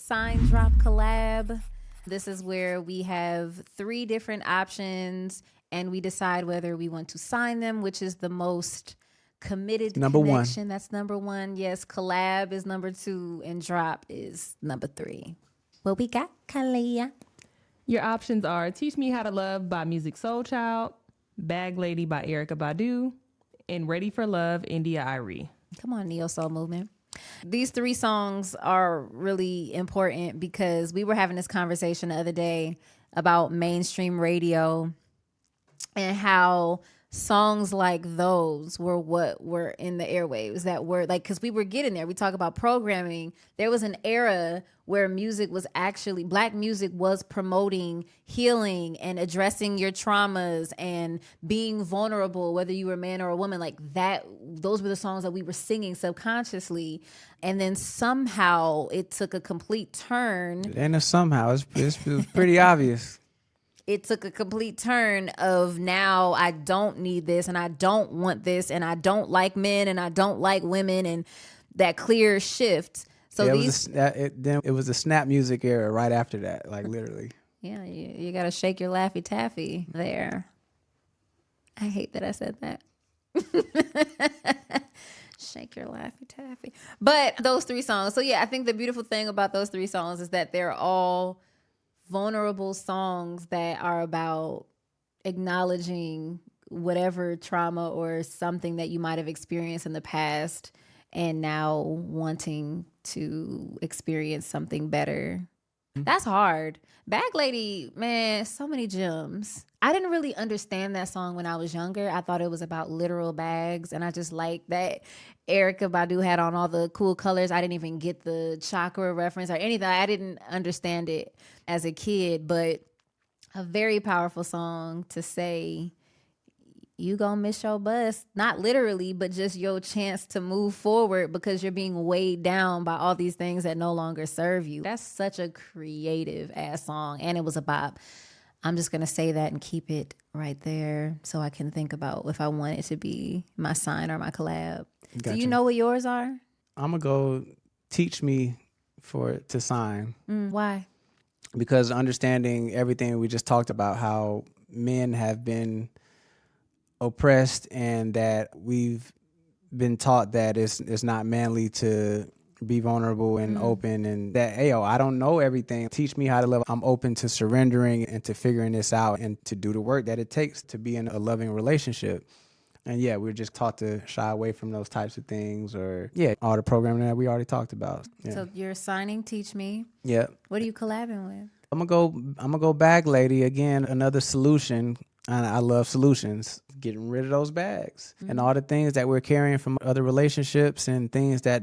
Sign Drop Collab. This is where we have 3 different options and we decide whether we want to sign them, which is the most committed Number connection. 1. That's number 1. Yes, collab is number 2 and drop is number 3. What we got, Kalia? Your options are Teach Me How to Love by Music Soul Child, Bag Lady by Erykah Badu, and Ready for Love, India Irie. Come on, Neo Soul Movement. These 3 songs are really important because we were having this conversation the other day about mainstream radio and how songs like those were what were in the airwaves that were like, because we were getting there. We talk about programming. There was an era where music was actually, Black music was promoting healing and addressing your traumas and being vulnerable, whether you were a man or a woman. Like that, those were the songs that we were singing subconsciously. And then somehow it took a complete turn. And somehow it's pretty obvious. It took a complete turn of now I don't need this and I don't want this and I don't like men and I don't like women, and that clear shift. So yeah, it was a snap music era right after that, like literally. Yeah, you got to shake your Laffy Taffy there. I hate that I said that. Shake your Laffy Taffy. But those 3 songs. So yeah, I think the beautiful thing about those 3 songs is that they're all vulnerable songs that are about acknowledging whatever trauma or something that you might have experienced in the past and now wanting to experience something better. That's hard. Bag Lady, man, so many gems. I didn't really understand that song when I was younger. I thought it was about literal bags, and I just liked that Erykah Badu had on all the cool colors. I didn't even get the chakra reference or anything. I didn't understand it as a kid, but a very powerful song to say, you gonna miss your bus, not literally, but just your chance to move forward because you're being weighed down by all these things that no longer serve you. That's such a creative ass song, and it was a bop. I'm just gonna say that and keep it right there so I can think about if I want it to be my sign or my collab. Gotcha. Do you know what yours are? I'm gonna go Teach Me to sign. Why? Because understanding everything we just talked about, how men have been oppressed and that we've been taught that it's not manly to be vulnerable and open, and that, hey, I don't know everything. Teach me how to love. I'm open to surrendering and to figuring this out and to do the work that it takes to be in a loving relationship. And yeah, we're just taught to shy away from those types of things, or all the programming that we already talked about. Yeah. So you're signing Teach Me. Yeah. What are you collabing with? I'm gonna go Bag Lady again. Another solution. And I love solutions. Getting rid of those bags and all the things that we're carrying from other relationships and things that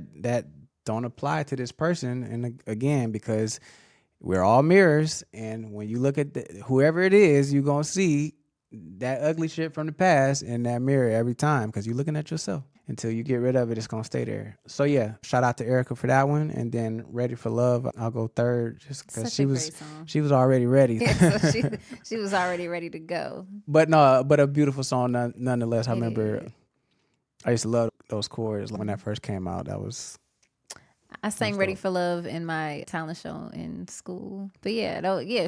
don't apply to this person. And again, because we're all mirrors, and when you look at whoever it is, you're gonna see that ugly shit from the past in that mirror every time, because you're looking at yourself. Until you get rid of it, it's gonna stay there. So yeah, shout out to Erykah for that one, and then Ready for Love, I'll go third just because she was already ready. Yeah, so she was already ready to go. But a beautiful song nonetheless. I remember I used to love those chords when that first came out. I sang Ready for Love in my talent show in school. But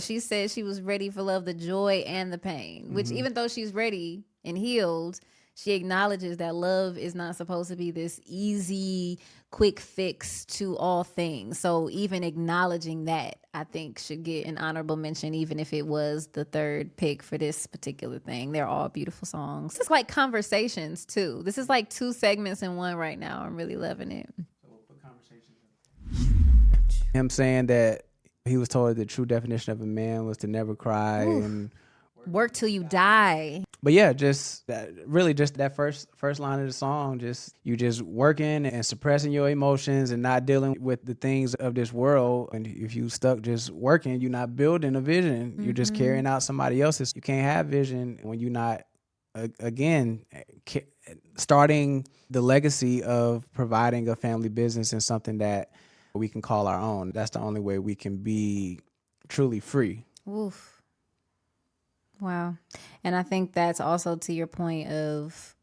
she said she was ready for love, the joy and the pain, which even though she's ready and healed, she acknowledges that love is not supposed to be this easy, quick fix to all things. So even acknowledging that, I think, should get an honorable mention, even if it was the 3rd pick for this particular thing. They're all beautiful songs. It's like conversations, too. This is like 2 segments in one right now. I'm really loving it. Him saying that he was told the true definition of a man was to never cry and work till you die. But yeah, just that first line of the song, you just working and suppressing your emotions and not dealing with the things of this world. And if you stuck just working, you're not building a vision. You're just carrying out somebody else's. You can't have vision when you're not, again, starting the legacy of providing a family business and something that we can call our own. That's the only way we can be truly free. Oof. Wow. And I think that's also to your point of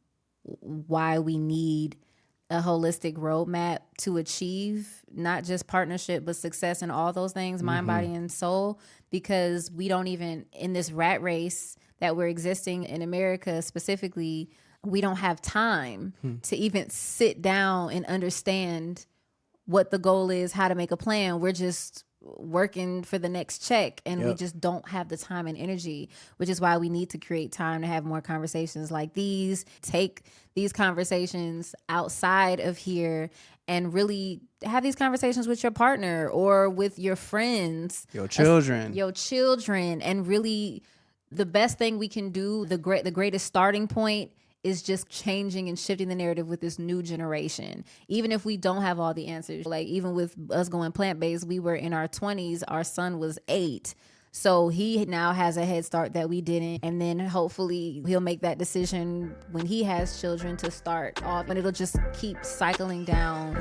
why we need a holistic roadmap to achieve not just partnership, but success in all those things, mind, body, and soul, because we don't even, in this rat race that we're existing in America specifically, we don't have time to even sit down and understand what the goal is, how to make a plan. We're just working for the next check, and we just don't have the time and energy, which is why we need to create time to have more conversations like these, take these conversations outside of here, and really have these conversations with your partner or with your friends, your children, and really the best thing we can do, the greatest starting point is just changing and shifting the narrative with this new generation. Even if we don't have all the answers, like even with us going plant-based, we were in our 20s, our son was 8. So he now has a head start that we didn't. And then hopefully he'll make that decision when he has children to start off, and it'll just keep cycling down